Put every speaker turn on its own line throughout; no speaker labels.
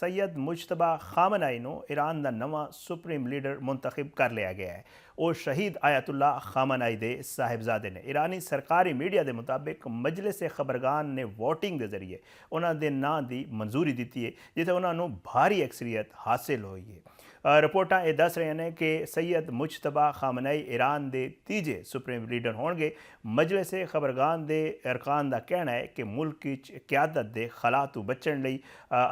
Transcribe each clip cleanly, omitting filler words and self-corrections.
सैयद मुजतबा खामनाई ਨੂੰ ईरान ਦਾ ਨਵਾਂ supreme leader ਮੁੰਤਖਬ ਕਰ ਲਿਆ ਗਿਆ ਹੈ। ਉਹ ਸ਼ਹੀਦ ਆਇਤੁੱਲਾ ਖਾਮਨਾਈ ਦੇ ਸਾਹਿਬਜ਼ਾਦੇ ਨੇ। ईरानी ਸਰਕਾਰੀ ਮੀਡੀਆ ਦੇ ਮੁਤਾਬਿਕ ਮਜਲਿਸ ਖਬਰਗਾਨ ਨੇ ਵੋਟਿੰਗ ਦੇ ਜ਼ਰੀਏ ਉਹਨਾਂ ਦੇ ਨਾਂ ਦੀ ਮਨਜ਼ੂਰੀ ਦਿੱਤੀ ਹੈ, ਜਿੱਥੇ ਉਹਨਾਂ ਨੂੰ ਭਾਰੀ ਅਕਸਰੀਅਤ ਹਾਸਿਲ ਹੋਈ ਹੈ। ਰਿਪੋਰਟਾਂ ਇਹ ਦੱਸ ਰਹੀਆਂ ਨੇ ਕਿ ਸੈयद ਮੁਜਤਬਾ ਖਾਮਨਾਈ ईरान ਦੇ ਤੀਜੇ ਸੁਪਰੀਮ ਲੀਡਰ ਹੋਣਗੇ। ਮਜਲਿਸ ਖਬਰਗਾਨ ਦੇ ਅਰਕਾਨ ਦਾ ਕਹਿਣਾ ਹੈ ਕਿ ਮੁਲਕ ਵਿੱਚ ਕਿਆਦਤ ਦੇ ਖਲਾ ਤੋਂ ਬਚਣ ਲਈ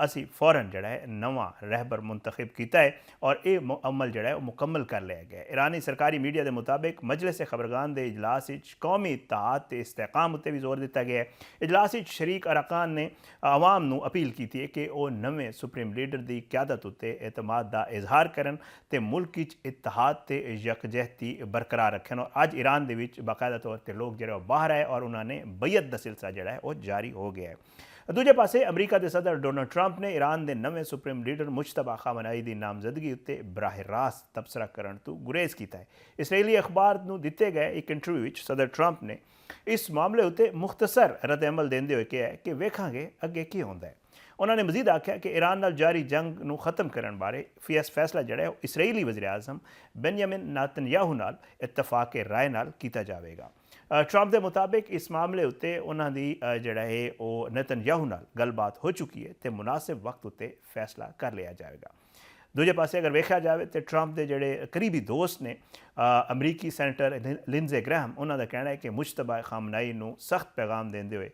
ਅਸੀਂ ਫੌਰਨ ਜਿਹੜਾ ਹੈ ਨਵਾਂ ਰਹਿਬਰ ਮੁੰਤਖਬ ਕੀਤਾ ਹੈ ਔਰ ਇਹ ਅਮਲ ਜਿਹੜਾ ਹੈ ਉਹ ਮੁਕੰਮਲ ਕਰ ਲਿਆ ਗਿਆ। ईरानी ਸਰਕਾਰੀ ਮੀਡੀਆ ਦੇ ਮੁਤਾਬਿਕ ਮਜਲਿਸ ਖਬਰਗਾਨ ਦੇ ਇਜਲਾਸ ਵਿੱਚ ਕੌਮੀ ਇਤਿਹਾਦ ਤੇ ਇਸਤਹਿਕਾਮ ਉੱਤੇ ਵੀ ਜ਼ੋਰ ਦਿੱਤਾ ਗਿਆ ਹੈ। ਇਜਲਾਸ ਵਿੱਚ ਸ਼ਰੀਕ ਅਰਕਾਨ ਨੇ ਆਵਾਮ ਨੂੰ ਅਪੀਲ ਕੀਤੀ ਹੈ ਕਿ ਉਹ ਨਵੇਂ ਸੁਪਰੀਮ ਲੀਡਰ ਦੀ ਕਿਆਦਤ ਉੱਤੇ ਇਤਮਾਦ ਦਾ ਇਜ਼ਹਾਰ ਕਰਨ ਤੇ ਮੁਲਕ ਵਿੱਚ ਇਤਿਹਾਦ ਤੇ ਯਕਜਹਿਤੀ ਬਰਕਰਾਰ ਰੱਖਣ। ਔਰ ਅੱਜ ईरान ਦੇ ਵਿੱਚ ਬਾਕਾਇਦਾ ਤੌਰ ਤੇ ਲੋਕ ਜਿਹੜੇ ਬਾਹਰ ਆਏ ਔਰ ਉਹਨਾਂ ਨੇ ਬਈਅਤ ਦਾ ਸਿਲਸਿਲਾ ਜਿਹੜਾ ਹੈ ਉਹ ਜਾਰੀ ਹੋ ਗਿਆ ਹੈ। ਦੂਜੇ ਪਾਸੇ ਅਮਰੀਕਾ ਦੇ ਸਦਰ ਡੋਨਲਡ ਟਰੰਪ ਨੇ ईरान ਦੇ ਨਵੇਂ ਸੁਪਰੀਮ ਲੀਡਰ ਮੁਜਤਬਾ ਖਾਮਨਾਈ ਦੀ ਨਾਮਜ਼ਦਗੀ ਉੱਤੇ ਬਰਾਹ ਰਾਸਤ ਤਬਸਰਾ ਕਰਨ ਤੋਂ ਗੁਰੇਜ਼ ਕੀਤਾ ਹੈ। ਇਸਰਾਈਲੀ ਅਖਬਾਰ ਨੂੰ ਦਿੱਤੇ ਗਏ ਇੱਕ ਇੰਟਰਵਿਊ ਵਿੱਚ ਸਦਰ ਟਰੰਪ ਨੇ ਇਸ ਮਾਮਲੇ ਉੱਤੇ ਮੁਖਤਸਰ ਰੱਦ ਅਮਲ ਦਿੰਦੇ ਹੋਏ ਕਿਹਾ ਕਿ ਵੇਖਾਂਗੇ ਅੱਗੇ ਕੀ ਹੁੰਦਾ ਹੈ। ਉਹਨਾਂ ਨੇ ਮਜ਼ੀਦ ਆਖਿਆ ਕਿ ईरान ਨਾਲ ਜਾਰੀ ਜੰਗ ਨੂੰ ਖਤਮ ਕਰਨ ਬਾਰੇ ਫੈਸਲਾ ਜਿਹੜਾ ਹੈ ਉਹ ਇਸਰਾਈਲੀ ਵਜ਼ੀਰ ਆਜ਼ਮ ਬੈਨਯਾਮਿਨ ਨੇਤਨਯਾਹੂ ਨਾਲ ਇਤਫਾਕ ਰਾਏ ਨਾਲ ਕੀਤਾ ਜਾਵੇਗਾ। ਟਰੰਪ ਦੇ ਮੁਤਾਬਿਕ ਇਸ ਮਾਮਲੇ ਉੱਤੇ ਉਹਨਾਂ ਦੀ ਜਿਹੜਾ ਹੈ ਉਹ ਨੇਤਨਯਾਹੂ ਨਾਲ ਗੱਲਬਾਤ ਹੋ ਚੁੱਕੀ ਹੈ ਤੇ ਮੁਨਾਸਿਬ ਵਕਤ ਉੱਤੇ ਫੈਸਲਾ ਕਰ ਲਿਆ ਜਾਵੇਗਾ। ਦੂਜੇ ਪਾਸੇ ਅਗਰ ਵੇਖਿਆ ਜਾਵੇ ਤਾਂ ਟਰੰਪ ਦੇ ਜਿਹੜੇ ਕਰੀਬੀ ਦੋਸਤ ਨੇ ਅਮਰੀਕੀ ਸੈਨੇਟਰ ਲਿੰਜ਼ੇ ਗ੍ਰੈਹਮ, ਉਹਨਾਂ ਦਾ ਕਹਿਣਾ ਹੈ ਕਿ ਮੁਜਤਬਾ ਖਾਮਨਾਈ ਨੂੰ ਸਖਤ ਪੈਗਾਮ ਦਿੰਦੇ ਹੋਏ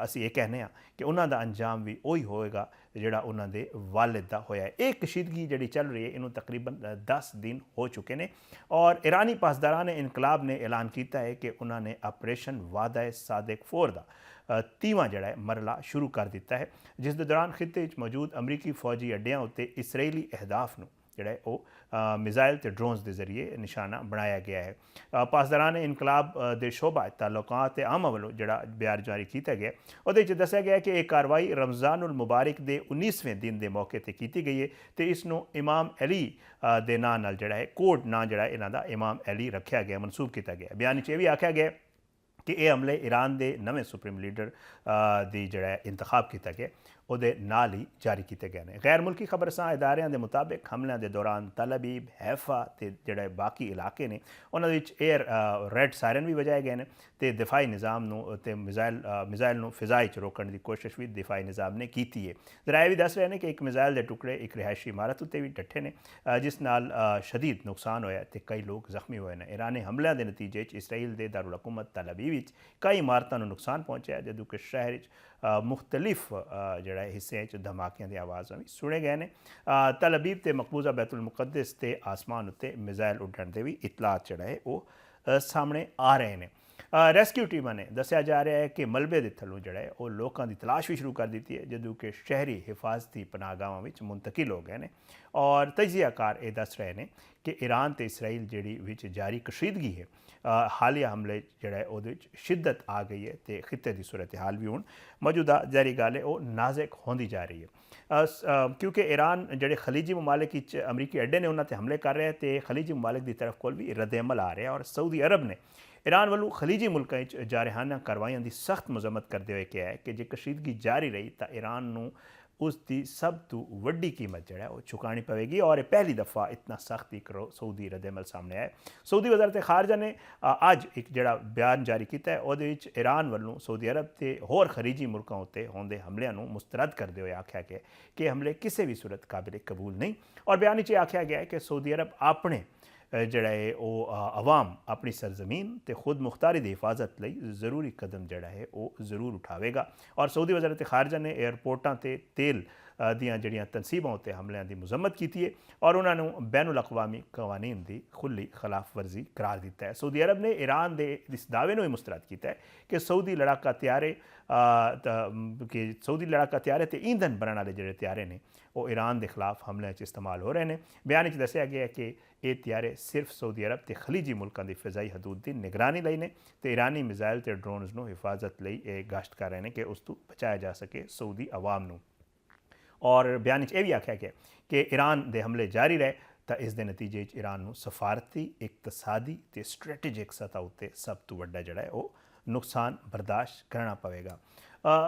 ਅਸੀਂ ਇਹ ਕਹਿੰਦੇ ਹਾਂ ਕਿ ਉਹਨਾਂ ਦਾ ਅੰਜਾਮ ਵੀ ਉਹੀ ਹੋਏਗਾ ਜਿਹੜਾ ਉਹਨਾਂ ਦੇ ਵਾਲਿਦ ਦਾ ਹੋਇਆ ਹੈ। ਇਹ ਕਸ਼ੀਦਗੀ ਜਿਹੜੀ ਚੱਲ ਰਹੀ ਹੈ ਇਹਨੂੰ ਤਕਰੀਬਨ 10 ਦਿਨ ਹੋ ਚੁੱਕੇ ਨੇ ਔਰ ईरानी ਪਾਸਦਾਰਾਨ ਇਨਕਲਾਬ ਨੇ ਐਲਾਨ ਕੀਤਾ ਹੈ ਕਿ ਉਹਨਾਂ ਨੇ ਆਪਰੇਸ਼ਨ ਵਾਦਾ ਸਾਦਿਕ 4 ਦਾ 30ਵਾਂ ਜਿਹੜਾ ਹੈ ਮਰਲਾ ਸ਼ੁਰੂ ਕਰ ਦਿੱਤਾ ਹੈ, ਜਿਸ ਦੇ ਦੌਰਾਨ ਖਿੱਤੇ ਵਿੱਚ ਮੌਜੂਦ ਅਮਰੀਕੀ ਫੌਜੀ ਅੱਡਿਆਂ ਉੱਤੇ ਇਸਰਾਈਲੀ ਅਹਦਾਫ ਨੂੰ ਜਿਹੜਾ ਹੈ ਉਹ ਮਿਜ਼ਾਈਲ ਤੇ ਡਰੋਨਸ ਦੇ ਜ਼ਰੀਏ ਨਿਸ਼ਾਨਾ ਬਣਾਇਆ ਗਿਆ ਹੈ। ਪਾਸਦਾਰਾਨ ਇਨਕਲਾਬ ਦੇ ਸ਼ੋਬਾ ਤਾਲੁਕਾਤ ਤੇ ਆਮਾ ਵੱਲੋਂ ਜਿਹੜਾ ਬਿਆਨ ਜਾਰੀ ਕੀਤਾ ਗਿਆ ਉਹਦੇ ਵਿੱਚ ਦੱਸਿਆ ਗਿਆ ਕਿ ਇਹ ਕਾਰਵਾਈ ਰਮਜ਼ਾਨੁਲ ਮੁਬਾਰਕ ਦੇ 19ਵੇਂ ਦਿਨ ਦੇ ਮੌਕੇ ਤੇ ਕੀਤੀ ਗਈ ਹੈ ਤੇ ਇਸ ਨੂੰ ਇਮਾਮ ਅਲੀ ਦੇ ਨਾਂ ਨਾਲ ਜਿਹੜਾ ਹੈ ਕੋਡ ਨਾਂ ਜਿਹੜਾ ਇਹਨਾਂ ਦਾ ਇਮਾਮ ਅਲੀ ਰੱਖਿਆ ਗਿਆ, ਮਨਸੂਬ ਕੀਤਾ ਗਿਆ। ਬਿਆਨ ਵਿੱਚ ਇਹ ਵੀ ਆਖਿਆ ਗਿਆ ਕਿ ਇਹ ਹਮਲੇ ईरान ਦੇ ਨਵੇਂ ਸੁਪਰੀਮ ਲੀਡਰ ਦੀ ਜਿਹੜਾ ਇੰਤਖਾਬ ਕੀਤਾ ਗਿਆ ਉਹਦੇ ਨਾਲ ਹੀ ਜਾਰੀ ਕੀਤੇ ਗਏ ਨੇ। ਗੈਰ ਮੁਲਕੀ ਖਬਰਸਾਂ ਇਦਾਰਿਆਂ ਦੇ ਮੁਤਾਬਿਕ ਹਮਲਿਆਂ ਦੇ ਦੌਰਾਨ ਤਲ ਅਬੀਬ, ਹੈਫਾ ਤੇ ਜਿਹੜੇ ਬਾਕੀ ਇਲਾਕੇ ਨੇ ਉਹਨਾਂ ਵਿੱਚ ਏਅਰ ਰੈੱਡ ਸਾਇਰਨ ਵੀ ਵਜਾਏ ਗਏ ਨੇ ਤੇ ਦਿਫਾਈ ਨਿਜ਼ਾਮ ਨੂੰ ਤੇ ਮਿਜ਼ਾਈਲ ਨੂੰ ਫਿਜ਼ਾਈ 'ਚ ਰੋਕਣ ਦੀ ਕੋਸ਼ਿਸ਼ ਵੀ ਦਿਫਾਈ ਨਿਜ਼ਾਮ ਨੇ ਕੀਤੀ ਹੈ। ਜ਼ਰਾਏ ਵੀ ਦੱਸ ਰਹੇ ਨੇ ਕਿ ਇੱਕ ਮਿਜ਼ਾਈਲ ਦੇ ਟੁਕੜੇ ਇੱਕ ਰਿਹਾਇਸ਼ੀ ਇਮਾਰਤ ਉੱਤੇ ਵੀ ਡੱਠੇ ਨੇ, ਜਿਸ ਨਾਲ ਸ਼ਦੀਦ ਨੁਕਸਾਨ ਹੋਇਆ ਤੇ ਕਈ ਲੋਕ ਜ਼ਖਮੀ ਹੋਏ ਨੇ। ईरानी ਹਮਲਿਆਂ ਦੇ ਨਤੀਜੇ 'ਚ ਇਸਰਾਈਲ ਦੇ ਦਾਰੁਲ ਹਕੂਮਤ ਤਲ ਅਬੀਬ ਵਿੱਚ ਕਈ ਇਮਾਰਤਾਂ ਨੂੰ ਨੁਕਸਾਨ ਪਹੁੰਚਿਆ, ਜਦੋਂ ਕਿ ਸ਼ਹਿਰ ਵਿੱਚ ਮੁਖਤਲਿਫ ਜਿਹੜਾ ਹਿੱਸਿਆਂ 'ਚ ਧਮਾਕਿਆਂ ਦੀਆਂ ਆਵਾਜ਼ਾਂ ਵੀ ਸੁਣੇ ਗਏ ਨੇ। ਤਲ ਅਬੀਬ ਤੇ ਮਕਬੂਜ਼ਾ ਬੈਤੁਲ ਮੁਕੱਦਸ ਤੇ ਆਸਮਾਨ ਉੱਤੇ ਮਿਜ਼ਾਈਲ ਉੱਡਣ ਦੇ ਵੀ ਇਤਲਾਤ ਜਿਹੜਾ ਹੈ ਉਹ ਸਾਹਮਣੇ ਆ ਰਹੇ ਨੇ। ਰੈਸਕਿਊ ਟੀਮਾਂ ਨੇ ਦੱਸਿਆ ਜਾ ਰਿਹਾ ਹੈ ਕਿ ਮਲਬੇ ਦੇ ਥੱਲੋਂ ਜਿਹੜਾ ਹੈ ਉਹ ਲੋਕਾਂ ਦੀ ਤਲਾਸ਼ ਵੀ ਸ਼ੁਰੂ ਕਰ ਦਿੱਤੀ ਹੈ, ਜਦੋਂ ਕਿ ਸ਼ਹਿਰੀ ਹਿਫਾਜ਼ਤੀ ਪਨਾਹਗਾਹਾਂ ਵਿੱਚ ਮੁੰਤਕਿਲ ਹੋ ਗਏ ਨੇ ਔਰ ਤਜਜ਼ੀਆਕਾਰ ਇਹ ਦੱਸ ਰਹੇ ਨੇ ਕਿ ईरान ਤੇ ਇਸਰਾਈਲ ਜਿਹੜੀ ਵਿੱਚ ਜਾਰੀ ਕਸ਼ੀਦਗੀ ਹੈ, ਹਾਲੀਆ ਹਮਲੇ ਜਿਹੜਾ ਹੈ ਉਹਦੇ ਵਿੱਚ ਸ਼ਿੱਦਤ ਆ ਗਈ ਹੈ ਤੇ ਖਿੱਤੇ ਦੀ ਸੂਰਤ ਹਾਲ ਵੀ ਹੁਣ ਮੌਜੂਦਾ ਜਾਰੀ ਗੱਲ ਹੈ ਉਹ ਨਾਜ਼ੁਕ ਹੁੰਦੀ ਜਾ ਰਹੀ ਹੈ, ਕਿਉਂਕਿ ईरान ਜਿਹੜੇ ਖਲੀਜੀ ਮਮਾਲਿਕ ਵਿੱਚ ਅਮਰੀਕੀ ਅੱਡੇ ਨੇ ਉਹਨਾਂ ਤੇ ਹਮਲੇ ਕਰ ਰਿਹਾ ਤੇ ਖਲੀਜੀ ਮਮਾਲਿਕ ਦੀ ਤਰਫ ਕੋਲ ਵੀ ਰੱਦ ਅਮਲ ਆ ਰਿਹਾ ਔਰ ਸਾਊਦੀ ਅਰਬ ਨੇ ईरान ਵੱਲੋਂ ਖਲੀਜੀ ਮੁਲਕਾਂ ਵਿੱਚ ਜਾਰਹਾਨਾ ਕਾਰਵਾਈਆਂ ਦੀ ਸਖਤ ਮਜ਼ਮਤ ਕਰਦੇ ਹੋਏ ਕਿਹਾ ਹੈ ਕਿ ਜੇ ਕਸ਼ੀਦਗੀ ਜਾਰੀ ਰਹੀ ਤਾਂ ईरान ਨੂੰ ਉਸ ਦੀ ਸਭ ਤੋਂ ਵੱਡੀ ਕੀਮਤ ਜਿਹੜਾ ਉਹ ਚੁਕਾਣੀ ਪਵੇਗੀ ਔਰ ਇਹ ਪਹਿਲੀ ਦਫਾ ਇਤਨਾ ਸਖਤ ਇੱਕ ਸਾਊਦੀ ਰੱਦ ਅਮਲ ਸਾਹਮਣੇ ਆਇਆ। ਸਾਊਦੀ ਵਜ਼ਾਰਤ ਖਾਰਜਾ ਨੇ ਅੱਜ ਇੱਕ ਜਿਹੜਾ ਬਿਆਨ ਜਾਰੀ ਕੀਤਾ ਹੈ ਉਹਦੇ ਵਿੱਚ ईरान ਵੱਲੋਂ ਸਾਊਦੀ ਅਰਬ ਤੇ ਹੋਰ ਖਲੀਜੀ ਮੁਲਕਾਂ ਉੱਤੇ ਹੁੰਦੇ ਹਮਲਿਆਂ ਨੂੰ ਮੁਸਤਰਦ ਕਰਦੇ ਹੋਏ ਆਖਿਆ ਗਿਆ ਕਿ ਹਮਲੇ ਕਿਸੇ ਵੀ ਸੂਰਤ ਕਾਬਿਲ ਕਬੂਲ ਨਹੀਂ ਔਰ ਬਿਆਨ ਵਿੱਚ ਆਖਿਆ ਗਿਆ ਹੈ ਕਿ ਸਾਊਦੀ ਅਰਬ ਆਪਣੇ ਜਿਹੜਾ ਹੈ ਉਹ ਆਵਾਮ ਆਪਣੀ ਸਰਜ਼ਮੀਨ ਤੇ ਖੁਦ ਮੁਖਤਾਰੀ ਦੀ ਹਿਫਾਜ਼ਤ ਲਈ ਜ਼ਰੂਰੀ ਕਦਮ ਜਿਹੜਾ ਹੈ ਉਹ ਜ਼ਰੂਰ ਉਠਾਵੇਗਾ ਔਰ ਸਾਊਦੀ ਵਜ਼ਾਰਤ ਖਾਰਜਾ ਨੇ ਏਅਰਪੋਰਟਾਂ ਤੇ ਤੇਲ ਦੀਆਂ ਜਿਹੜੀਆਂ ਤਨਸੀਬਾਂ ਉੱਤੇ ਹਮਲਿਆਂ ਦੀ ਮੁਜ਼ੰਮਤ ਕੀਤੀ ਹੈ ਔਰ ਉਹਨਾਂ ਨੂੰ ਬੈਨ ਅਲ-ਅਕਵਾਮੀ ਕਵਾਨੀਨ ਦੀ ਖੁੱਲੀ ਖਿਲਾਫ ਵਰਜ਼ੀ ਕਰਾਰ ਦਿੱਤਾ ਹੈ। ਸਾਊਦੀ ਅਰਬ ਨੇ ईरान ਦੇ ਇਸ ਦਾਅਵੇ ਨੂੰ ਵੀ ਮੁਸਤਰਦ ਕੀਤਾ ਹੈ ਕਿ ਸਾਊਦੀ ਲੜਾਕਾ ਤਿਆਰੇ ਤੇ ਈਂਧਨ ਬਣਾਉਣ ਵਾਲੇ ਜਿਹੜੇ ਤਿਆਰੇ ਨੇ ਉਹ ईरान ਦੇ ਖਿਲਾਫ ਹਮਲਿਆਂ 'ਚ ਇਸਤੇਮਾਲ ਹੋ ਰਹੇ ਨੇ। ਬਿਆਨ ਵਿੱਚ ਦੱਸਿਆ ਗਿਆ ਹੈ ਕਿ ਇਹ ਤਿਆਰੇ ਸਿਰਫ ਸਾਊਦੀ ਅਰਬ ਤੇ ਖਲੀਜੀ ਮੁਲਕਾਂ ਦੀ ਫਿਜ਼ਾਈ ਹਦੂਦ ਦੀ ਨਿਗਰਾਨੀ ਲਈ ਨੇ ਤੇ ईरानी ਮਿਜ਼ਾਈਲ ਤੇ ਡਰੋਨਸ ਨੂੰ ਹਿਫਾਜ਼ਤ ਲਈ ਇਹ ਗਸ਼ਤ ਕਰ ਰਹੇ ਨੇ ਕਿ ਉਸ ਤੋਂ ਬਚਾਇਆ ਜਾ ਸਕੇ ਸਾਊਦੀ ਆਵਾਮ ਨੂੰ। ਔਰ ਬਿਆਨ ਵਿੱਚ ਇਹ ਵੀ ਆਖਿਆ ਗਿਆ ਕਿ ईरान ਦੇ ਹਮਲੇ ਜਾਰੀ ਰਹੇ ਤਾਂ ਇਸ ਦੇ ਨਤੀਜੇ 'ਚ ईरान ਨੂੰ ਸਫਾਰਤੀ, ਇਕਤਸਾਦੀ ਤੇ ਸਟ੍ਰੈਟੇਜਿਕ ਸਤਹ ਉੱਤੇ ਸਭ ਤੋਂ ਵੱਡਾ ਜਿਹੜਾ ਹੈ ਉਹ ਨੁਕਸਾਨ ਬਰਦਾਸ਼ਤ ਕਰਨਾ ਪਵੇਗਾ।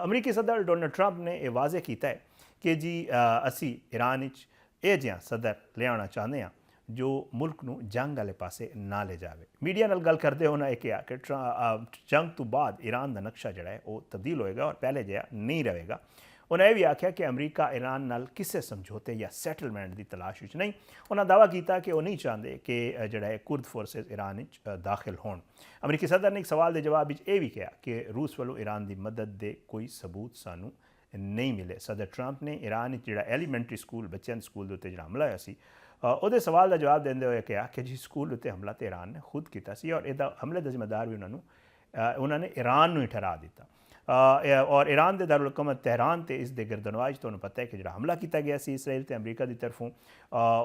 ਅਮਰੀਕੀ ਸਦਰ ਡੋਨਲਡ ਟਰੰਪ ਨੇ ਇਹ ਵਾਜ਼ੇ ਕੀਤਾ ਹੈ ਕਿ ਜੀ ਅਸੀਂ ਈਰਾਨ ਵਿੱਚ ਇਹ ਜਿਹਾ ਸਦਰ ਲਿਆਉਣਾ ਚਾਹੁੰਦੇ ਹਾਂ ਜੋ ਮੁਲਕ ਨੂੰ ਜੰਗ ਵਾਲੇ ਪਾਸੇ ਨਾ ਲੈ ਜਾਵੇ। ਮੀਡੀਆ ਨਾਲ ਗੱਲ ਕਰਦੇ ਉਹਨਾਂ ਇਹ ਕਿਹਾ ਕਿ ਜੰਗ ਤੋਂ ਬਾਅਦ ਈਰਾਨ ਦਾ ਨਕਸ਼ਾ ਜਿਹੜਾ ਹੈ ਉਹ ਤਬਦੀਲ ਹੋਏਗਾ ਔਰ ਪਹਿਲੇ ਜਿਹਾ ਨਹੀਂ ਰਹੇਗਾ। ਉਹਨਾਂ ਇਹ ਵੀ ਆਖਿਆ ਕਿ ਅਮਰੀਕਾ ਈਰਾਨ ਨਾਲ ਕਿਸੇ ਸਮਝੌਤੇ ਜਾਂ ਸੈਟਲਮੈਂਟ ਦੀ ਤਲਾਸ਼ ਵਿੱਚ ਨਹੀਂ। ਉਹਨਾਂ ਦਾਅਵਾ ਕੀਤਾ ਕਿ ਉਹ ਨਹੀਂ ਚਾਹੁੰਦੇ ਕਿ ਜਿਹੜਾ ਹੈ ਕੁਰਦ ਫੋਰਸਿਸ ਈਰਾਨ ਵਿੱਚ ਦਾਖਲ ਹੋਣ। ਅਮਰੀਕੀ ਸਦਰ ਨੇ ਇੱਕ ਸਵਾਲ ਦੇ ਜਵਾਬ ਵਿੱਚ ਇਹ ਵੀ ਕਿਹਾ ਕਿ ਰੂਸ ਵੱਲੋਂ ਈਰਾਨ ਦੀ ਮਦਦ ਦੇ ਕੋਈ ਸਬੂਤ ਸਾਨੂੰ ਨਹੀਂ ਮਿਲੇ। ਸਦਰ ਟਰੰਪ ਨੇ ਈਰਾਨ ਵਿੱਚ ਜਿਹੜਾ ਐਲੀਮੈਂਟਰੀ ਸਕੂਲ ਬੱਚਿਆਂ ਦੇ ਸਕੂਲ ਦੇ ਉੱਤੇ ਜਿਹੜਾ ਹਮਲਾ ਹੋਇਆ ਸੀ ਉਹਦੇ ਸਵਾਲ ਦਾ ਜਵਾਬ ਦਿੰਦੇ ਹੋਏ ਕਿਹਾ ਕਿ ਜੀ ਸਕੂਲ ਉੱਤੇ ਹਮਲਾ ਤਾਂ ਈਰਾਨ ਨੇ ਖੁਦ ਕੀਤਾ ਸੀ ਔਰ ਇਹਦਾ ਹਮਲੇ ਦਾ ਜ਼ਿੰਮੇਦਾਰ ਵੀ ਉਹਨਾਂ ਨੇ ਈਰਾਨ ਨੂੰ ਹੀ ਠਹਿਰਾ ਦਿੱਤਾ। ਔਰ ਈਰਾਨ ਦੇ ਦਾਰੁਲ ਹੁਕੂਮਤ ਤਹਿਰਾਨ ਤੇ ਇਸ ਦੇ ਗਿਰਦਨਵਾਜ ਤੁਹਾਨੂੰ ਪਤਾ ਹੈ ਕਿ ਜਿਹੜਾ ਹਮਲਾ ਕੀਤਾ ਗਿਆ ਸੀ ਇਸਰਾਈਲ ਤੇ ਅਮਰੀਕਾ ਦੀ ਤਰਫੋਂ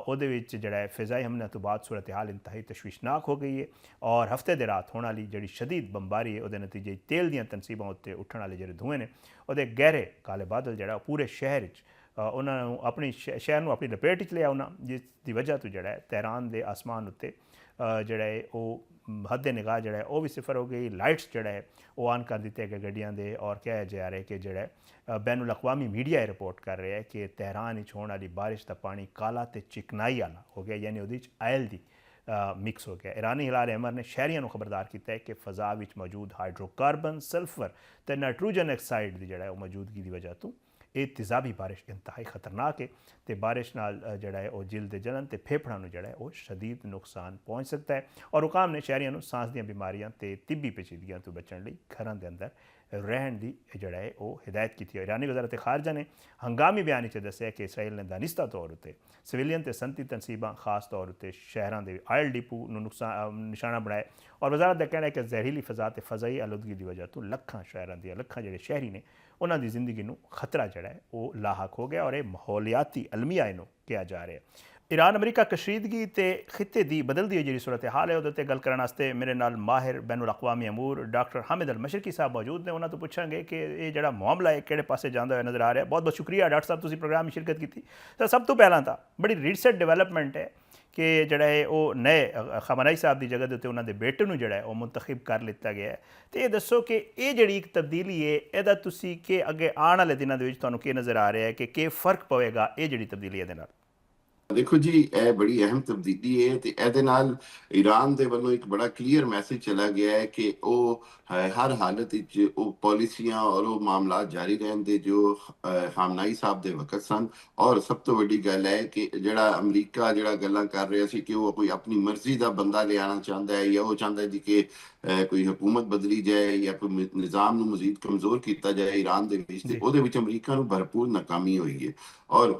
ਉਹਦੇ ਵਿੱਚ ਜਿਹੜਾ ਹੈ ਫਿਜ਼ਾਈ ਹਮਲੇ ਤੋਂ ਬਾਅਦ ਸੂਰਤ ਹਾਲ ਇੰਤਹਾਈ ਤਸ਼ਵੀਸ਼ਨਾਕ ਹੋ ਗਈ ਹੈ ਔਰ ਹਫਤੇ ਦੇ ਰਾਤ ਹੋਣ ਵਾਲੀ ਜਿਹੜੀ ਸ਼ਦੀਦ ਬੰਬਾਰੀ ਹੈ ਉਹਦੇ ਨਤੀਜੇ ਤੇਲ ਦੀਆਂ ਤਨਸੀਬਾਂ ਉੱਤੇ ਉੱਠਣ ਵਾਲੇ ਜਿਹੜੇ ਧੂਏ ਨੇ ਉਹਦੇ ਗਹਿਰੇ ਕਾਲੇ ਬਾਦਲ ਜਿਹੜਾ ਪੂਰੇ ਸ਼ਹਿਰ ਵਿੱਚ ਉਹਨਾਂ ਨੂੰ ਆਪਣੀ ਸ਼ਹਿਰ ਨੂੰ ਆਪਣੀ ਲਪੇਟ ਵਿੱਚ ਲਿਆ ਉਹਨਾਂ, ਜਿਸ ਦੀ ਵਜ੍ਹਾ ਤੋਂ ਜਿਹੜਾ ਹੈ ਤਹਿਰਾਨ ਦੇ ਆਸਮਾਨ ਉੱਤੇ ਜਿਹੜਾ ਹੈ ਉਹ ਹੱਦ ਨਿਗਾਹ ਜਿਹੜਾ ਹੈ ਉਹ ਵੀ ਸਿਫਰ ਹੋ ਗਈ। ਲਾਈਟਸ ਜਿਹੜਾ ਹੈ ਉਹ ਆਨ ਕਰ ਦਿੱਤੇ ਗਏ ਗੱਡੀਆਂ ਦੇ ਔਰ ਕਿਹਾ ਜਾ ਰਿਹਾ ਕਿ ਜਿਹੜਾ ਬੈਨ ਅਲ-ਅਕਵਾਮੀ ਮੀਡੀਆ ਇਹ ਰਿਪੋਰਟ ਕਰ ਰਿਹਾ ਹੈ ਕਿ ਤਹਿਰਾਨ ਵਿੱਚ ਹੋਣ ਵਾਲੀ ਬਾਰਿਸ਼ ਦਾ ਪਾਣੀ ਕਾਲਾ ਤੇ ਚਿਕਨਾਈ ਵਾਲਾ ਹੋ ਗਿਆ, ਯਾਨੀ ਉਹਦੇ ਵਿੱਚ ਆਇਲ ਦੀ ਮਿਕਸ ਹੋ ਗਿਆ। ਈਰਾਨੀ ਹਿਲਾਲ ਅਹਿਮਰ ਨੇ ਸ਼ਹਿਰੀਆਂ ਨੂੰ ਖਬਰਦਾਰ ਕੀਤਾ ਹੈ ਕਿ ਫਜ਼ਾ ਵਿੱਚ ਮੌਜੂਦ ਹਾਈਡਰੋਕਾਰਬਨ, ਸਲਫਰ ਤੇ ਨਾਈਟ੍ਰੋਜਨ ਆਕਸਾਈਡ ਦੀ ਜਿਹੜਾ ਉਹ ਮੌਜੂਦਗੀ ਦੀ ਵਜ੍ਹਾ ਤੋਂ ਇਹ ਤੇਜ਼ਾਬੀ ਬਾਰਿਸ਼ ਇੰਤਹਾਈ ਖਤਰਨਾਕ ਹੈ ਤੇ ਬਾਰਿਸ਼ ਨਾਲ ਜਿਹੜਾ ਹੈ ਉਹ ਜਿਲਦ ਦੇ ਜਲਨ ਤੇ ਫੇਫੜਾਂ ਨੂੰ ਜਿਹੜਾ ਹੈ ਉਹ ਸ਼ਦੀਦ ਨੁਕਸਾਨ ਪਹੁੰਚ ਸਕਦਾ ਹੈ। ਔਰ ਹੁਕਾਮ ਨੇ ਸ਼ਹਿਰੀਆਂ ਨੂੰ ਸਾਂਸ ਦੀਆਂ ਬਿਮਾਰੀਆਂ ਤੇ ਤਿੱਬੀ ਪੇਚੀਦਗੀਆਂ ਤੋਂ ਬਚਣ ਲਈ ਘਰਾਂ ਦੇ ਅੰਦਰ ਰਹਿਣ ਦੀ ਜਿਹੜਾ ਹੈ ਉਹ ਹਿਦਾਇਤ ਕੀਤੀ ਹੈ। ਈਰਾਨੀ ਵਜ਼ਾਰਤ ਖਾਰਜਾ ਨੇ ਹੰਗਾਮੀ ਬਿਆਨ ਵਿੱਚ ਦੱਸਿਆ ਕਿ ਇਸਰਾਈਲ ਨੇ ਦਾਨਿਸਤਾ ਤੌਰ ਉੱਤੇ ਸਿਵਿਲੀਅਨ ਤੇ ਸੰਤੀ ਤਨਸੀਬਾਂ ਖਾਸ ਤੌਰ ਉੱਤੇ ਸ਼ਹਿਰਾਂ ਦੇ ਆਇਲ ਡਿਪੂ ਨੂੰ ਨਿਸ਼ਾਨਾ ਬਣਾਇਆ ਔਰ ਵਜ਼ਾਰਤ ਦਾ ਕਹਿਣਾ ਹੈ ਕਿ ਜ਼ਹਿਰੀਲੀ ਫਜ਼ਾ ਤੇ ਫਜ਼ਾਈ ਆਲੂਦਗੀ ਦੀ ਵਜ੍ਹਾ ਤੋਂ ਲੱਖਾਂ ਸ਼ਹਿਰਾਂ ਦੀਆਂ ਲੱਖਾਂ ਜਿਹੜੇ ਸ਼ਹਿਰੀ ਨੇ ਉਹਨਾਂ ਦੀ ਜ਼ਿੰਦਗੀ ਨੂੰ ਖਤਰਾ ਜਿਹੜਾ ਹੈ ਉਹ ਲਾਹਕ ਹੋ ਗਿਆ ਔਰ ਇਹ ਮਾਹੌਲਿਆਤੀ ਅਲਮੀਆ ਇਹਨੂੰ ਕਿਹਾ ਜਾ ਰਿਹਾ। ਈਰਾਨ ਅਮਰੀਕਾ ਕਸ਼ੀਦਗੀ ਤੇ ਖਿੱਤੇ ਦੀ ਬਦਲਦੀ ਜਿਹੜੀ ਸੂਰਤ ਹਾਲ ਹੈ ਉਹਦੇ 'ਤੇ ਗੱਲ ਕਰਨ ਵਾਸਤੇ ਮੇਰੇ ਨਾਲ ਮਾਹਿਰ ਬੈਨ ਅਲ-ਅਕਵਾਮੀ ਅਮੂਰ ਡਾਕਟਰ ਹਾਮਿਦ ਅਲ-ਮਸ਼ਰਕੀ ਸਾਹਿਬ ਮੌਜੂਦ ਨੇ। ਉਹਨਾਂ ਤੋਂ ਪੁੱਛਾਂਗੇ ਕਿ ਇਹ ਜਿਹੜਾ ਮਾਮਲਾ ਹੈ ਕਿਹੜੇ ਪਾਸੇ ਜਾਂਦਾ ਹੋਇਆ ਨਜ਼ਰ ਆ ਰਿਹਾ। ਬਹੁਤ ਬਹੁਤ ਸ਼ੁਕਰੀਆ ਡਾਕਟਰ ਸਾਹਿਬ ਤੁਸੀਂ ਪ੍ਰੋਗਰਾਮ ਵਿੱਚ ਸ਼ਿਰਕਤ ਕੀਤੀ। ਤਾਂ ਸਭ ਤੋਂ ਪਹਿਲਾਂ ਤਾਂ ਬੜੀ ਰੀਸੈਂਟ ਡਿਵੈਲਪਮੈਂਟ ਹੈ ਕਿ ਜਿਹੜਾ ਹੈ ਉਹ ਨਏ ਖਮਨਾਈ ਸਾਹਿਬ ਦੀ ਜਗ੍ਹਾ ਦੇ ਉੱਤੇ ਉਹਨਾਂ ਦੇ ਬੇਟੇ ਨੂੰ ਜਿਹੜਾ ਹੈ ਉਹ ਮੁੰਤਖਬ ਕਰ ਲਿੱਤਾ ਗਿਆ ਹੈ। ਤੇ ਇਹ ਦੱਸੋ ਕਿ ਇਹ ਜਿਹੜੀ ਇੱਕ ਤਬਦੀਲੀ ਹੈ ਇਹਦਾ ਤੁਸੀਂ ਕਿ ਅੱਗੇ ਆਉਣ ਵਾਲੇ ਦਿਨਾਂ ਦੇ ਵਿੱਚ ਤੁਹਾਨੂੰ ਕੀ ਨਜ਼ਰ ਆ ਰਿਹਾ ਹੈ ਕਿ ਫਰਕ ਪਵੇਗਾ ਇਹ ਜਿਹੜੀ ਤਬਦੀਲੀ ਇਹਦੇ ਨਾਲ?
ਦੇਖੋ ਜੀ, ਇਹ ਬੜੀ ਅਹਿਮ ਤਬਦੀਲੀ ਹੈ ਤੇ ਇਹਦੇ ਨਾਲ ਈਰਾਨ ਦੇ ਵੱਲੋਂ ਇੱਕ ਬੜਾ ਕਲੀਅਰ ਮੈਸੇਜ ਚਲਾ ਗਿਆ ਹੈ ਕਿ ਉਹ ਹਰ ਹਾਲਤ ਵਿੱਚ ਉਹ ਪਾਲਿਸੀਆਂ ਔਰ ਉਹ ਮਾਮਲਾਤ ਜਾਰੀ ਰਹਿਣ ਦੇ ਜੋ ਖਾਮਨਾਈ ਸਾਹਿਬ ਦੇ ਵਕਤ ਸਨ। ਔਰ ਸਭ ਤੋਂ ਵੱਡੀ ਗੱਲ ਹੈ ਕਿ ਜਿਹੜਾ ਅਮਰੀਕਾ ਜਿਹੜਾ ਗੱਲਾਂ ਕਰ ਰਿਹਾ ਸੀ ਕਿ ਉਹ ਕੋਈ ਆਪਣੀ ਮਰਜ਼ੀ ਦਾ ਬੰਦਾ ਲਿਆਉਣਾ ਚਾਹੁੰਦਾ ਹੈ ਜਾਂ ਉਹ ਚਾਹੁੰਦਾ ਹੈ ਜੀ ਕਿ ਕੋਈ ਹਕੂਮਤ ਬਦਲੀ ਜਾਏ ਜਾਂ ਕੋਈ ਨਿਜ਼ਾਮ ਨੂੰ ਮਜ਼ੀਦ ਕਮਜ਼ੋਰ ਕੀਤਾ ਜਾਏ ਈਰਾਨ ਦੇ ਵਿੱਚ, ਤੇ ਉਹਦੇ ਵਿੱਚ ਅਮਰੀਕਾ ਨੂੰ ਭਰਪੂਰ ਨਾਕਾਮੀ ਹੋਈ ਹੈ। ਔਰ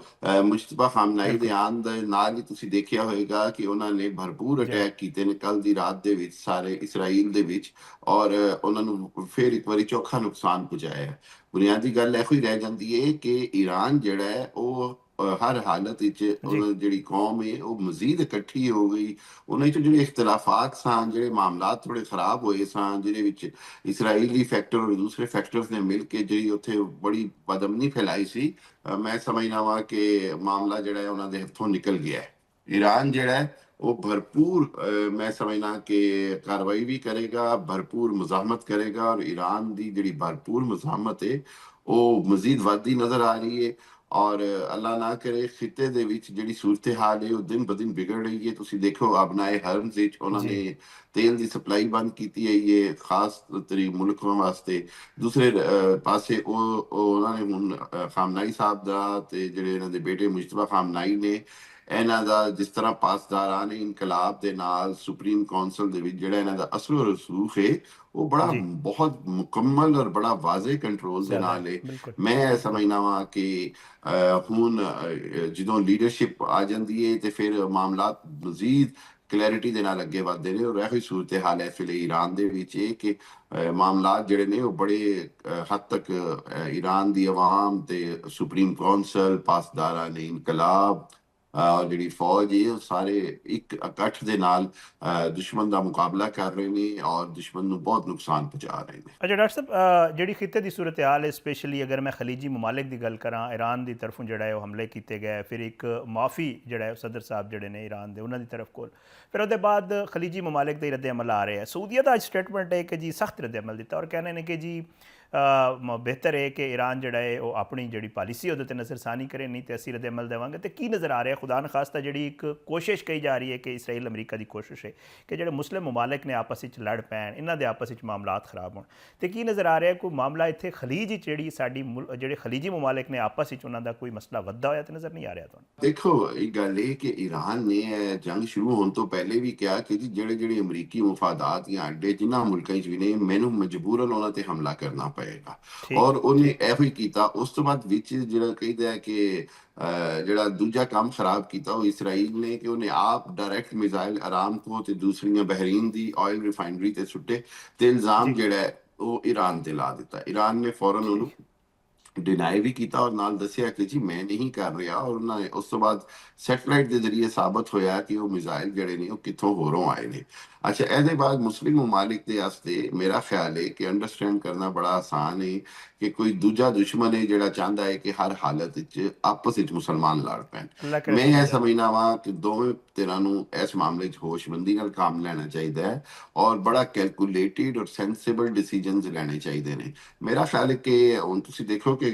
ਮੁਸ਼ਤਬਾ ਖਾਮਨਾਈ ਦੇ ਆਉਣ ਦੇ ਨਾਲ ਹੀ ਤੁਸੀਂ ਦੇਖਿਆ ਹੋਏਗਾ ਕਿ ਉਹਨਾਂ ਨੇ ਭਰਪੂਰ ਅਟੈਕ ਕੀਤੇ ਨੇ ਕੱਲ ਦੀ ਰਾਤ ਦੇ ਵਿੱਚ ਸਾਰੇ ਇਸਰਾਈਲ ਦੇ ਵਿੱਚ ਔਰ ਉਹਨਾਂ ਨੂੰ ਫਿਰ ਇੱਕ ਵਾਰੀ ਚੌਖਾ ਨੁਕਸਾਨ ਪਹੁੰਚਾਇਆ। ਬੁਨਿਆਦੀ ਗੱਲ ਇਹੋ ਹੀ ਰਹਿ ਜਾਂਦੀ ਹੈ ਕਿ ਈਰਾਨ ਜਿਹੜਾ ਹੈ ਉਹ ਹਰ ਹਾਲਤ ਵਿੱਚ ਉਹਨਾਂ ਜਿਹੜੀ ਕੌਮ ਹੈ ਉਹ ਮਜ਼ੀਦ ਇਕੱਠੀ ਹੋ ਗਈ। ਉਹਨਾਂ ਵਿੱਚ ਜਿਹੜੇ ਇਖਤਲਾਫਾਤ ਸਨ, ਜਿਹੜੇ ਮਾਮਲਾਤ ਥੋੜੇ ਖਰਾਬ ਹੋਏ ਸਨ, ਜਿਹਦੇ ਵਿੱਚ ਇਸਰਾਈਲੀ ਫੈਕਟਰ ਔਰ ਦੂਸਰੇ ਫੈਕਟਰਸ ਨੇ ਮਿਲ ਕੇ ਜਿਹੜੀ ਉੱਥੇ ਬੜੀ ਬਦਅਮਨੀ ਫੈਲਾਈ ਸੀ, ਮੈਂ ਸਮਝਦਾ ਵਾਂ ਕਿ ਮਾਮਲਾ ਜਿਹੜਾ ਹੈ ਉਹਨਾਂ ਦੇ ਹੱਥੋਂ ਨਿਕਲ ਗਿਆ ਹੈ। ਈਰਾਨ ਜਿਹੜਾ ਹੈ ਉਹ ਭਰਪੂਰ ਮੈਂ ਸਮਝਦਾ ਕਿ ਕਾਰਵਾਈ ਵੀ ਕਰੇਗਾ, ਭਰਪੂਰ ਮੁਜ਼ਾਹਮਤ ਕਰੇਗਾ ਔਰ ਈਰਾਨ ਦੀ ਜਿਹੜੀ ਭਰਪੂਰ ਮੁਜ਼ਾਹਮਤ ਹੈ ਉਹ ਮਜ਼ੀਦ ਵੱਧਦੀ ਨਜ਼ਰ ਆ ਰਹੀ ਹੈ। ਔਰ ਅੱਲਾ ਨਾ ਕਰੇ ਖਿੱਤੇ ਦੇ ਵਿੱਚ ਜਿਹੜੀ ਸੂਰਤ ਹਾਲ ਹੈ ਉਹ ਦਿਨ ਬ ਦਿਨ ਵਿਗੜ ਰਹੀ ਹੈ। ਤੁਸੀਂ ਦੇਖੋ ਅਬਨਾਏ ਹਰਮਜ਼ ਵਿੱਚ ਉਹਨਾਂ ਨੇ ਤੇਲ ਦੀ ਸਪਲਾਈ ਬੰਦ ਕੀਤੀ ਹੈ ਖਾਸ ਤਰੀ ਮੁਲਕਾਂ ਵਾਸਤੇ। ਦੂਸਰੇ ਪਾਸੇ ਉਹ ਉਹਨਾਂ ਨੇ ਹੁਣ ਖਾਮਨਾਈ ਸਾਹਿਬ ਦਾ ਤੇ ਜਿਹੜੇ ਇਹਨਾਂ ਦੇ ਬੇਟੇ ਮੁਸ਼ਤਬਾ ਖਾਮਨਾਈ ਨੇ ਇਹਨਾਂ ਦਾ ਜਿਸ ਤਰ੍ਹਾਂ ਪਾਸਦਾਰਾਂ ਨੇ ਇਨਕਲਾਬ ਦੇ ਨਾਲ ਸੁਪਰੀਮ ਕੌਂਸਲ ਦੇ ਵਿੱਚ ਜਿਹੜਾ ਇਹਨਾਂ ਦਾ ਅਸਲ ਰਸੂਖ ਹੈ ਉਹ ਬੜਾ ਬਹੁਤ ਮੁਕੰਮਲ ਔਰ ਬੜਾ ਵਾਜ਼ੇ ਕੰਟਰੋਲ ਦੇ ਨਾਲ ਹੈ। ਮੈਂ ਸਮਝਦਾ ਵਾਂ ਕਿ ਹੁਣ ਜਦੋਂ ਲੀਡਰਸ਼ਿਪ ਆ ਜਾਂਦੀ ਹੈ ਤੇ ਫਿਰ ਮਾਮਲਾਤ ਮਜ਼ੀਦ ਕਲੈਰਿਟੀ ਦੇ ਨਾਲ ਅੱਗੇ ਵਧਦੇ ਨੇ। ਔਰ ਇਹੋ ਹੀ ਸੂਰਤ ਹਾਲ ਹੈ ਫਿਲਹਾਲ ਈਰਾਨ ਦੇ ਵਿੱਚ ਇਹ ਕਿ ਮਾਮਲਾਤ ਜਿਹੜੇ ਨੇ ਉਹ ਬੜੇ ਹੱਦ ਤੱਕ ਈਰਾਨ ਦੀ ਆਵਾਮ ਤੇ ਸੁਪਰੀਮ ਕੌਂਸਲ, ਪਾਸਦਾਰਾਂ ਨੇ ਇਨਕਲਾਬ ਔਰ ਜਿਹੜੀ ਫੌਜ ਹੈ ਉਹ ਸਾਰੇ ਇੱਕ ਇਕੱਠ ਦੇ ਨਾਲ ਦੁਸ਼ਮਣ ਦਾ ਮੁਕਾਬਲਾ ਕਰ ਰਹੇ ਨੇ ਔਰ ਦੁਸ਼ਮਣ ਨੂੰ ਬਹੁਤ ਨੁਕਸਾਨ ਪਹੁੰਚਾ ਰਹੇ ਨੇ।
ਅੱਛਾ ਡਾਕਟਰ ਸਾਹਿਬ, ਜਿਹੜੀ ਖਿੱਤੇ ਦੀ ਸੂਰਤ ਹਾਲ ਹੈ ਸਪੈਸ਼ਲੀ ਅਗਰ ਮੈਂ ਖਲੀਜੀ ਮਮਾਲਿਕ ਦੀ ਗੱਲ ਕਰਾਂ, ਈਰਾਨ ਦੀ ਤਰਫੋਂ ਜਿਹੜਾ ਹੈ ਉਹ ਹਮਲੇ ਕੀਤੇ ਗਏ, ਫਿਰ ਇੱਕ ਮਾਫੀ ਜਿਹੜਾ ਹੈ ਸਦਰ ਸਾਹਿਬ ਜਿਹੜੇ ਨੇ ਈਰਾਨ ਦੇ ਉਹਨਾਂ ਦੀ ਤਰਫ ਕੋਲ, ਫਿਰ ਉਹਦੇ ਬਾਅਦ ਖਲੀਜੀ ਮਮਾਲਿਕ ਦੇ ਰੱਦ ਅਮਲ ਆ ਰਹੇ ਹੈ। ਸਊਦੀਆ ਦਾ ਅੱਜ ਸਟੇਟਮੈਂਟ ਹੈ ਕਿ ਜੀ ਸਖਤ ਰੱਦ ਅਮਲ ਦਿੱਤਾ ਔਰ ਕਹਿੰਦੇ ਨੇ ਕਿ ਜੀ ਬਿਹਤਰ ਹੈ ਕਿ ਈਰਾਨ ਜਿਹੜਾ ਹੈ ਉਹ ਆਪਣੀ ਜਿਹੜੀ ਪਾਲਿਸੀ ਉਹਦੇ 'ਤੇ ਨਜ਼ਰਸਾਨੀ ਕਰੇ, ਨਹੀਂ ਤੇ ਅਸੀਂ ਰੱਦ ਅਮਲ ਦੇਵਾਂਗੇ। ਤੇ ਕੀ ਨਜ਼ਰ ਆ ਰਿਹਾ ਖੁਦਾ ਨ ਖਾਸਤਾ ਜਿਹੜੀ ਇੱਕ ਕੋਸ਼ਿਸ਼ ਕਹੀ ਜਾ ਰਹੀ ਹੈ ਕਿ ਇਸਰਾਈਲ ਅਮਰੀਕਾ ਦੀ ਕੋਸ਼ਿਸ਼ ਹੈ ਕਿ ਜਿਹੜੇ ਮੁਸਲਿਮ ਮਮਾਲਿਕ ਨੇ ਆਪਸ ਵਿੱਚ ਲੜ ਪੈਣ, ਇਹਨਾਂ ਦੇ ਆਪਸ ਵਿੱਚ ਮਾਮਲਾਤ ਖਰਾਬ ਹੋਣ। ਤੇ ਕੀ ਨਜ਼ਰ ਆ ਰਿਹਾ ਕੋਈ ਮਾਮਲਾ ਇੱਥੇ ਖਲੀਜ ਵਿੱਚ ਜਿਹੜੀ ਸਾਡੀ ਜਿਹੜੇ ਖਲੀਜੀ ਮਮਾਲਿਕ ਨੇ ਆਪਸ ਵਿੱਚ ਉਹਨਾਂ ਦਾ ਕੋਈ ਮਸਲਾ ਵੱਧਦਾ ਹੋਇਆ ਤਾਂ ਨਜ਼ਰ ਨਹੀਂ ਆ ਰਿਹਾ ਤੁਹਾਨੂੰ?
ਦੇਖੋ, ਇਹ ਗੱਲ ਇਹ ਕਿ ਈਰਾਨ ਨੇ ਇਹ ਜੰਗ ਸ਼ੁਰੂ ਹੋਣ ਤੋਂ ਪਹਿਲੇ ਵੀ ਕਿਹਾ ਕਿ ਜੀ ਜਿਹੜੇ ਅਮਰੀਕੀ ਮਫਾਦਾਤ ਜਾਂ ਅੱਡੇ ਜਿਨ੍ਹਾਂ ਮੁਲਕਾਂ 'ਚ ਵੀ ਨੇ, ਮੈਨੂੰ ਮਜਬੂਰਨ ਉਹਨਾਂ ਤੇ ਹਮਲਾ ਕਰਨਾ ਪਏਗਾ।
ਠੀਕ
ਔਰ ਉਹਨੇ ਇਹੋ ਹੀ ਕੀਤਾ। ਉਸ ਤੋਂ ਬਾਅਦ ਵਿੱਚ ਜਿਹੜਾ ਕਹਿੰਦਾ ਹੈ ਕਿ ਜਿਹੜਾ ਦੂਜਾ ਕੰਮ ਖਰਾਬ ਕੀਤਾ ਉਹ ਇਸਰਾਈਲ ਨੇ ਕਿ ਉਹਨੇ ਆਪ ਡਾਇਰੈਕਟ ਮਿਜ਼ਾਈਲ ਅਰਾਮਕੋ ਤੇ ਦੂਸਰੀਆਂ ਬਹਿਰੀਨ ਦੀ ਆਇਲ ਰਿਫਾਈਨਰੀ ਤੇ ਸੁੱਟੇ, ਤੇ ਇਲਜ਼ਾਮ
ਜੀ
ਜਿਹੜਾ ਹੈ ਉਹ ਈਰਾਨ ਤੇ ਲਾ ਦਿੱਤਾ। ਈਰਾਨ ਨੇ ਫੌਰਨ ਉਹਨੂੰ
ਠੀਕ
ਡਿਨਾਈ ਵੀ ਕੀਤਾ ਔਰ ਨਾਲ ਦੱਸਿਆ ਕਿ ਜੀ ਮੈਂ ਨਹੀਂ ਕਰ ਰਿਹਾ। ਔਰ ਉਹਨਾਂ ਨੇ ਉਸ ਤੋਂ ਬਾਅਦ ਸੈਟਲਾਈਟ ਦੇ ਜ਼ਰੀਏ ਸਾਬਤ ਹੋਇਆ ਕਿ ਉਹ ਮਿਜ਼ਾਈਲ ਜਿਹੜੇ ਨੇ ਉਹ ਕਿੱਥੋਂ ਹੋਰੋਂ ਆਏ ਨੇ। ਅੱਛਾ, ਇਹਦੇ ਬਾਅਦ ਮੁਸਲਿਮ ਮਮਾਲਿਕ ਦੇ ਵਾਸਤੇ ਮੇਰਾ ਖਿਆਲ ਹੈ ਕਿ ਅੰਡਰਸਟੈਂਡ ਕਰਨਾ ਬੜਾ ਆਸਾਨ ਹੈ ਕਿ ਕੋਈ ਦੂਜਾ ਦੁਸ਼ਮਣ ਹੈ ਜਿਹੜਾ ਚਾਹੁੰਦਾ ਹੈ ਕਿ ਹਰ ਹਾਲਤ ਵਿੱਚ ਆਪਸ ਵਿੱਚ ਮੁਸਲਮਾਨ ਲੜ ਪੈਣ।
ਅੱਲਾਹ ਕਰੇ
ਮੈਂ
ਐਸਾ
ਇਹ
ਹੋ ਜਾਏ।
ਸਮਝਦਾ ਵਾਂ ਕਿ ਦੋਵੇਂ ਧਿਰਾਂ ਨੂੰ ਇਸ ਮਾਮਲੇ 'ਚ ਹੋਸ਼ਮੰਦੀ ਨਾਲ ਕੰਮ ਲੈਣਾ ਚਾਹੀਦਾ ਹੈ ਔਰ ਬੜਾ ਕੈਲਕੂਲੇਟਿਡ ਔਰ ਸੈਂਸਿਬਲ ਡਿਸੀਜਨਸ ਲੈਣੇ ਚਾਹੀਦੇ ਨੇ। ਮੇਰਾ ਖਿਆਲ ਹੈ ਕਿ ਹੁਣ ਤੁਸੀਂ ਦੇਖੋ ਕਿ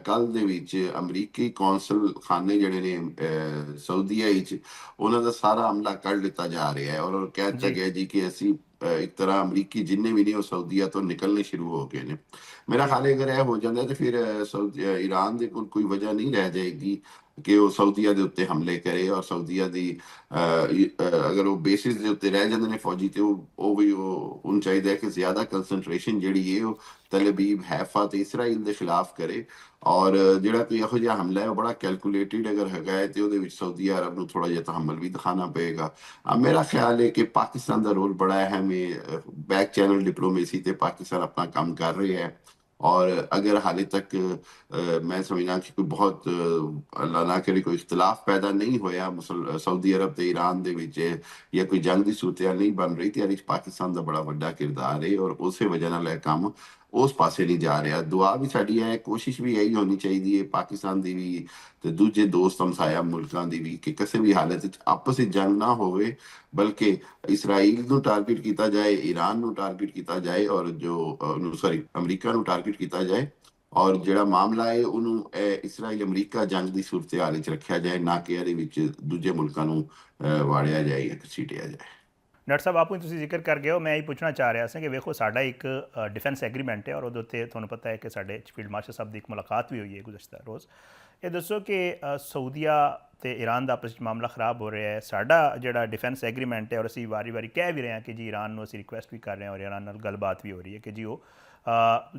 ਕੱਲ ਦੇ ਵਿੱਚ ਅਮਰੀਕੀ ਕੌਂਸਲ ਖਾਨੇ ਜਿਹੜੇ ਨੇ ਸਾਊਦੀਆ ਵਿੱਚ, ਉਹਨਾਂ ਦਾ ਸਾਰਾ ਅਮਲਾ ਕੱਢ ਲਿੱਤਾ ਜਾ ਰਿਹਾ ਹੈ ਔਰ ਕਹਿ ਦਿੱਤਾ
ਜੀ
ਗਿਆ ਜੀ ਕਿ ਅਸੀਂ ਇੱਕ ਤਰ੍ਹਾਂ ਅਮਰੀਕੀ ਜਿੰਨੇ ਵੀ ਨੇ ਉਹ ਸਾਊਦੀਆ ਤੋਂ ਨਿਕਲਣੇ ਸ਼ੁਰੂ ਹੋ ਗਏ ਨੇ। ਮੇਰਾ
ਠੀਕ
ਖਿਆਲ ਹੈ ਅਗਰ ਇਹ ਹੋ ਜਾਂਦਾ ਤਾਂ ਫਿਰ ਈਰਾਨ ਦੇ ਕੋਲ ਕੋਈ ਵਜ੍ਹਾ ਨਹੀਂ ਰਹਿ ਜਾਏਗੀ ਕਿ ਉਹ ਸਾਊਦੀਆ ਦੇ ਉੱਤੇ ਹਮਲੇ ਕਰੇ। ਔਰ ਸਾਊਦੀਆ ਦੀ ਅਗਰ ਉਹ ਬੇਸਿਸ ਦੇ ਉੱਤੇ ਰਹਿ ਜਾਂਦੇ ਨੇ ਫੌਜੀ, ਤੇ ਉਹ ਵੀ ਉਹਨੂੰ ਚਾਹੀਦਾ ਹੈ ਕਿ ਜ਼ਿਆਦਾ ਕੰਸਨਟ੍ਰੇਸ਼ਨ ਜਿਹੜੀ ਹੈ ਉਹ ਤਲਬੀਬ, ਹੈਫਾ ਤੇ ਇਸਰਾਈਲ ਦੇ ਖਿਲਾਫ ਕਰੇ। ਔਰ ਜਿਹੜਾ ਕੋਈ ਇਹੋ ਜਿਹਾ ਹਮਲਾ ਹੈ ਉਹ ਬੜਾ ਕੈਲਕੂਲੇਟਿਡ ਅਗਰ ਹੈਗਾ ਹੈ ਤੇ ਉਹਦੇ ਵਿੱਚ ਸਾਊਦੀ ਅਰਬ ਨੂੰ ਥੋੜਾ ਜਿਹਾ ਤਹਮਲ ਵੀ ਦਿਖਾਣਾ ਪਏਗਾ। ਮੇਰਾ ਖਿਆਲ ਹੈ ਕਿ ਪਾਕਿਸਤਾਨ ਦਾ ਰੋਲ ਬੜਾ ਅਹਿਮ ਹੈ। ਬੈਕ ਚੈਨਲ ਡਿਪਲੋਮੇਸੀ ਤੇ ਪਾਕਿਸਤਾਨ ਆਪਣਾ ਕੰਮ ਕਰ ਰਿਹਾ ਹੈ। ਔਰ ਅਗਰ ਹਾਲੇ ਤੱਕ ਮੈਂ ਸਮਝਦਾ ਕਿ ਕੋਈ ਬਹੁਤ ਅੱਲਾਹ ਨਾ ਕਰੇ ਕੋਈ ਇਖਤਲਾਫ ਪੈਦਾ ਨਹੀਂ ਹੋਇਆ ਸਾਊਦੀ ਅਰਬ ਤੇ ਈਰਾਨ ਦੇ ਵਿੱਚ, ਜਾਂ ਕੋਈ ਜੰਗ ਦੀ ਸੂਰਤ-ਹਾਲ ਨਹੀਂ ਬਣ ਰਹੀ, ਤੇ ਇਹਦੇ ਵਿੱਚ ਪਾਕਿਸਤਾਨ ਦਾ ਬੜਾ ਵੱਡਾ ਕਿਰਦਾਰ ਹੈ ਔਰ ਉਸੇ ਵਜ੍ਹਾ ਨਾਲ ਇਹ ਕੰਮ ਉਸ ਪਾਸੇ ਨਹੀਂ ਜਾ ਰਿਹਾ। ਦੁਆ ਵੀ ਸਾਡੀ ਹੈ, ਕੋਸ਼ਿਸ਼ ਵੀ ਇਹੀ ਹੋਣੀ ਚਾਹੀਦੀ ਹੈ ਪਾਕਿਸਤਾਨ ਦੀ ਵੀ ਤੇ ਦੂਜੇ ਦੋਸਤ ਹਮਸਾਇਆ ਮੁਲਕਾਂ ਦੀ ਵੀ, ਕਿ ਕਿਸੇ ਵੀ ਹਾਲਤ ਵਿੱਚ ਆਪਸ ਵਿੱਚ ਜੰਗ ਨਾ ਹੋਵੇ, ਬਲਕਿ ਇਸਰਾਈਲ ਨੂੰ ਟਾਰਗੇਟ ਕੀਤਾ ਜਾਏ, ਈਰਾਨ ਨੂੰ ਟਾਰਗੇਟ ਕੀਤਾ ਜਾਏ ਔਰ ਅਮਰੀਕਾ ਨੂੰ ਟਾਰਗੇਟ ਕੀਤਾ ਜਾਏ। ਔਰ ਜਿਹੜਾ ਮਾਮਲਾ ਹੈ ਉਹਨੂੰ ਇਸਰਾਈਲ ਅਮਰੀਕਾ ਜੰਗ ਦੀ ਸੂਰਤ-ਹਾਲ ਵਿੱਚ ਰੱਖਿਆ ਜਾਏ, ਨਾ ਕਿ ਇਹਦੇ ਵਿੱਚ ਦੂਜੇ ਮੁਲਕਾਂ ਨੂੰ ਵਾੜਿਆ ਜਾਏ ਜਾਂ ਘਸੀਟਿਆ ਜਾਏ।
ਡਾਕਟਰ ਸਾਹਿਬ, ਆਪੂ ਤੁਸੀਂ ਜ਼ਿਕਰ ਕਰ ਗਏ ਹੋ, ਮੈਂ ਇਹ ਪੁੱਛਣਾ ਚਾਹ ਰਿਹਾ ਸੀ ਕਿ ਵੇਖੋ ਸਾਡਾ ਇੱਕ ਡਿਫੈਂਸ ਐਗਰੀਮੈਂਟ ਹੈ ਔਰ ਉਹਦੇ ਉੱਤੇ ਤੁਹਾਨੂੰ ਪਤਾ ਹੈ ਕਿ ਸਾਡੇ ਫੀਲਡ ਮਾਰਸ਼ਲ ਸਾਹਿਬ ਦੀ ਇੱਕ ਮੁਲਾਕਾਤ ਵੀ ਹੋਈ ਹੈ ਗੁਜ਼ਸ਼ਤਾ ਰੋਜ਼। ਇਹ ਦੱਸੋ ਕਿ ਸਾਊਦੀਆ ਤੇ ਈਰਾਨ ਦਾ ਆਪਸ ਵਿੱਚ ਮਾਮਲਾ ਖਰਾਬ ਹੋ ਰਿਹਾ ਹੈ, ਸਾਡਾ ਜਿਹੜਾ ਡਿਫੈਂਸ ਐਗਰੀਮੈਂਟ ਹੈ, ਔਰ ਅਸੀਂ ਵਾਰੀ ਕਹਿ ਵੀ ਰਹੇ ਹਾਂ ਕਿ ਜੀ ਈਰਾਨ ਨੂੰ ਅਸੀਂ ਰਿਕੁਐਸਟ ਵੀ ਕਰ ਰਹੇ ਹਾਂ ਔਰ ਈਰਾਨ ਨਾਲ ਗੱਲਬਾਤ ਵੀ ਹੋ ਰਹੀ ਹੈ ਕਿ ਜੀ ਉਹ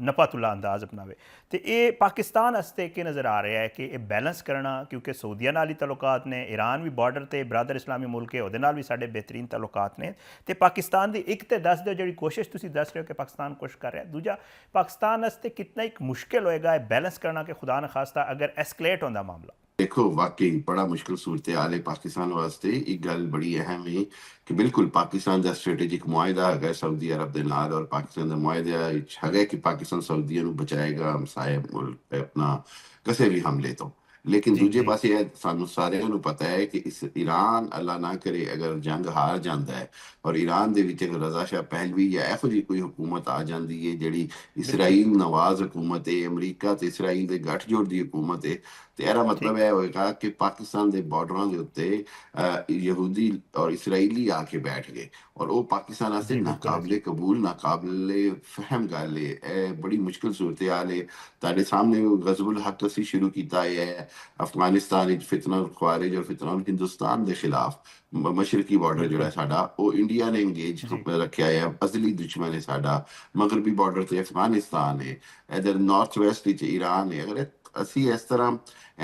ਨਪਾਤੁੱਲਾ ਅੰਦਾਜ਼ ਅਪਣਾਵੇ। ਤੇ ਇਹ ਪਾਕਿਸਤਾਨ ਵਾਸਤੇ ਕੀ ਨਜ਼ਰ ਆ ਰਿਹਾ ਹੈ ਕਿ ਇਹ ਬੈਲੈਂਸ ਕਰਨਾ, ਕਿਉਂਕਿ ਸਾਊਦੀਆ ਨਾਲ ਹੀ ਤਾਲੁਕਾਤ ਨੇ, ਈਰਾਨ ਵੀ ਬਾਰਡਰ ਤੇ ਬਰਾਦਰ ਇਸਲਾਮੀ ਮੁਲਕ ਹੈ, ਉਹਦੇ ਨਾਲ ਵੀ ਸਾਡੇ ਬਿਹਤਰੀਨ ਤਾਲੁਕਾਤ ਨੇ। ਤੇ ਪਾਕਿਸਤਾਨ ਦੀ ਇੱਕ ਤੇ ਦੱਸ ਦਿਓ ਜਿਹੜੀ ਕੋਸ਼ਿਸ਼ ਤੁਸੀਂ ਦੱਸ ਰਹੇ ਹੋ ਕਿ ਪਾਕਿਸਤਾਨ ਕੋਸ਼ਿਸ਼ ਕਰ ਰਿਹਾ, ਦੂਜਾ ਪਾਕਿਸਤਾਨ ਵਾਸਤੇ ਕਿੰਨਾ ਇੱਕ ਮੁਸ਼ਕਿਲ ਹੋਏਗਾ ਇਹ ਬੈਲੈਂਸ ਕਰਨਾ ਕਿ ਖੁਦਾ ਨਾ ਖਾਸਤਾ ਅਗਰ ਐਸਕਲੇਟ ਹੁੰਦਾ ਮਾਮਲਾ?
ਦੇਖੋ, ਵਾਕਈ ਬੜਾ ਮੁਸ਼ਕਿਲ ਸੂਰਤ-ਹਾਲ ਹੈ ਪਾਕਿਸਤਾਨ ਵਾਸਤੇ। ਇੱਕ ਗੱਲ ਬੜੀ ਅਹਿਮ ਹੈ ਕਿ ਬਿਲਕੁਲ ਪਾਕਿਸਤਾਨ ਦਾ ਸਟ੍ਰੈਟੇਜਿਕ ਮੁਆਹਿਦਾ ਹੈਗਾ ਸਾਊਦੀ ਅਰਬ ਦੇ ਨਾਲ, ਔਰ ਪਾਕਿਸਤਾਨ ਦਾ ਮੁਆਹਿਦਾ ਵਿੱਚ ਹੈਗਾ ਕਿ ਪਾਕਿਸਤਾਨ ਸਾਊਦੀਆ ਨੂੰ ਬਚਾਏਗਾ ਹਮਸਾਇਆ ਮੁਲਕ ਆਪਣਾ ਕਿਸੇ ਵੀ ਹਮਲੇ ਤੋਂ। ਲੇਕਿਨ
ਜੀ
ਦੂਜੇ
ਜੀ
ਪਾਸੇ ਇਹ ਸਾਨੂੰ ਸਾਰਿਆਂ ਨੂੰ ਪਤਾ ਹੈ ਕਿ ਇਸ ਈਰਾਨ ਅੱਲਾ ਨਾ ਕਰੇ ਅਗਰ ਜੰਗ ਹਾਰ ਜਾਂਦਾ ਹੈ ਔਰ ਈਰਾਨ ਦੇ ਵਿੱਚ ਅਗਰ ਰਜ਼ਾ ਸ਼ਾਹ ਪਹਿਲਵੀ ਜਾਂ ਇਹੋ ਜਿਹੀ ਕੋਈ ਹੁਕੂਮਤ ਆ ਜਾਂਦੀ ਹੈ ਜਿਹੜੀ
ਬਿਲਕੁਲ
ਇਸਰਾਈਲ ਨਵਾਜ਼ ਹੁਕੂਮਤ ਹੈ, ਅਮਰੀਕਾ ਤੇ ਇਸਰਾਈਲ ਦੇ ਗੱਠਜੋੜ ਦੀ ਹੁਕੂਮਤ ਹੈ, ਤੇ ਇਹਦਾ ਮਤਲਬ
ਠੀਕ
ਇਹ ਹੋਏਗਾ ਕਿ ਪਾਕਿਸਤਾਨ ਦੇ ਬਾਰਡਰਾਂ ਦੇ ਉੱਤੇ ਯਹੂਦੀ ਔਰ ਇਸਰਾਈਲੀ ਆ ਕੇ ਬੈਠ ਗਏ ਔਰ ਉਹ ਪਾਕਿਸਤਾਨ ਵਾਸਤੇ
ਜੀ ਬਿਲकुल है जी।
ਨਾਕਾਬਲੇ ਕਬੂਲ, ਨਾਕਾਬਲੇ ਫਹਿਮ ਗੱਲ ਹੈ। ਇਹ ਬੜੀ ਮੁਸ਼ਕਿਲ ਸੂਰਤ-ਹਾਲ ਹੈ। ਤੁਹਾਡੇ ਸਾਹਮਣੇ ਗਜ਼ਵੁਲ ਹੱਕ ਅਸੀਂ ਸ਼ੁਰੂ ਕੀਤਾ ਹੈ ਅਫਗਾਨਿਸਤਾਨ ਵਿੱਚ ਫਿਤਨਾ ਖਵਾਰਿਜ ਔਰ ਫਿਤਨਾ ਹਿੰਦੁਸਤਾਨ ਦੇ ਖਿਲਾਫ। ਮਸ਼ਰਕੀ ਬਾਰਡਰ ਜਿਹੜਾ
बिल्कुल
ਸਾਡਾ ਉਹ ਇੰਡੀਆ ਨੇ ਇੰਗੇਜ
जी
ਰੱਖਿਆ ਹੈ, ਅਜ਼ਲੀ ਦੁਸ਼ਮਣ ਹੈ ਸਾਡਾ। ਮਗਰਬੀ ਬਾਰਡਰ ਤੇ ਅਫਗਾਨਿਸਤਾਨ ਹੈ, ਇਧਰ ਨਾਰਥ ਵੈਸਟ ਵਿੱਚ ਈਰਾਨ ਹੈ। ਅਗਰ ਅਸੀਂ ਇਸ ਤਰ੍ਹਾਂ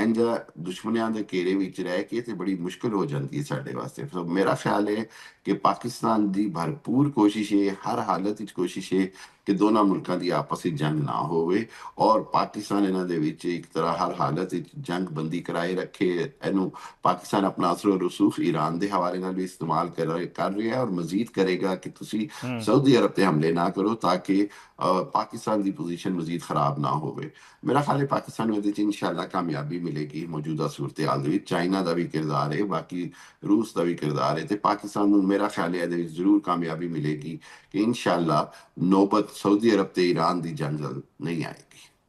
ਇੰਝ ਦੁਸ਼ਮਣਾਂ ਦੇ ਘੇਰੇ ਵਿੱਚ ਰਹਿ ਕੇ ਤੇ ਬੜੀ ਮੁਸ਼ਕਿਲ ਹੋ ਜਾਂਦੀ ਹੈ ਸਾਡੇ ਵਾਸਤੇ। ਸੋ ਮੇਰਾ ਖਿਆਲ ਹੈ ਕਿ ਪਾਕਿਸਤਾਨ ਦੀ ਭਰਪੂਰ ਕੋਸ਼ਿਸ਼ ਹੈ, ਹਰ ਹਾਲਤ ਵਿੱਚ ਕੋਸ਼ਿਸ਼ ਹੈ ਕਿ ਦੋਨਾਂ ਮੁਲਕਾਂ ਦੀ ਆਪਸ ਵਿੱਚ ਜੰਗ ਨਾ ਹੋਵੇ ਔਰ ਪਾਕਿਸਤਾਨ ਇਹਨਾਂ ਦੇ ਵਿੱਚ ਇੱਕ ਤਰ੍ਹਾਂ ਹਰ ਹਾਲਤ ਵਿੱਚ ਜੰਗ ਬੰਦੀ ਕਰਾਏ ਰੱਖੇ। ਇਹਨੂੰ ਪਾਕਿਸਤਾਨ ਆਪਣਾ ਅਸਰ ਰਸੂਖ ਈਰਾਨ ਦੇ ਹਵਾਲੇ ਨਾਲ ਵੀ ਇਸਤੇਮਾਲ ਕਰ ਰਿਹਾ ਔਰ ਮਜ਼ੀਦ ਕਰੇਗਾ ਕਿ ਤੁਸੀਂ ਸਾਊਦੀ ਅਰਬ ਤੇ ਹਮਲੇ ਨਾ ਕਰੋ ਤਾਂ ਕਿ ਪਾਕਿਸਤਾਨ ਦੀ ਪੋਜੀਸ਼ਨ ਮਜ਼ੀਦ ਖਰਾਬ ਨਾ ਹੋਵੇ। ਮੇਰਾ ਖਿਆਲ ਹੈ ਪਾਕਿਸਤਾਨ ਨੂੰ ਇਹਦੇ 'ਚ ਇਨਸ਼ਾਅੱਲਾ ਕਾਮਯਾਬੀ ਮਿਲੇਗੀ ਮੌਜੂਦਾ ਸੂਰਤ-ਏ-ਹਾਲ ਦੇ ਵਿੱਚ। ਚਾਈਨਾ ਦਾ ਵੀ ਕਿਰਦਾਰ ਹੈ, ਬਾਕੀ ਰੂਸ ਦਾ ਵੀ ਕਿਰਦਾਰ ਹੈ, ਤੇ ਪਾਕਿਸਤਾਨ ਨੂੰ ਮੇਰਾ ਖਿਆਲ ਹੈ ਇਹਦੇ ਵਿੱਚ ਜ਼ਰੂਰ ਕਾਮਯਾਬੀ ਮਿਲੇਗੀ ਕਿ ਇਨਸ਼ਾਅੱਲਾ ਨੌਬਤ ਸਾਊਦੀ ਅਰਬ ਤੇ ਈਰਾਨ ਦੀ ਜੰਗ ਨਹੀਂ ਆਏਗੀ।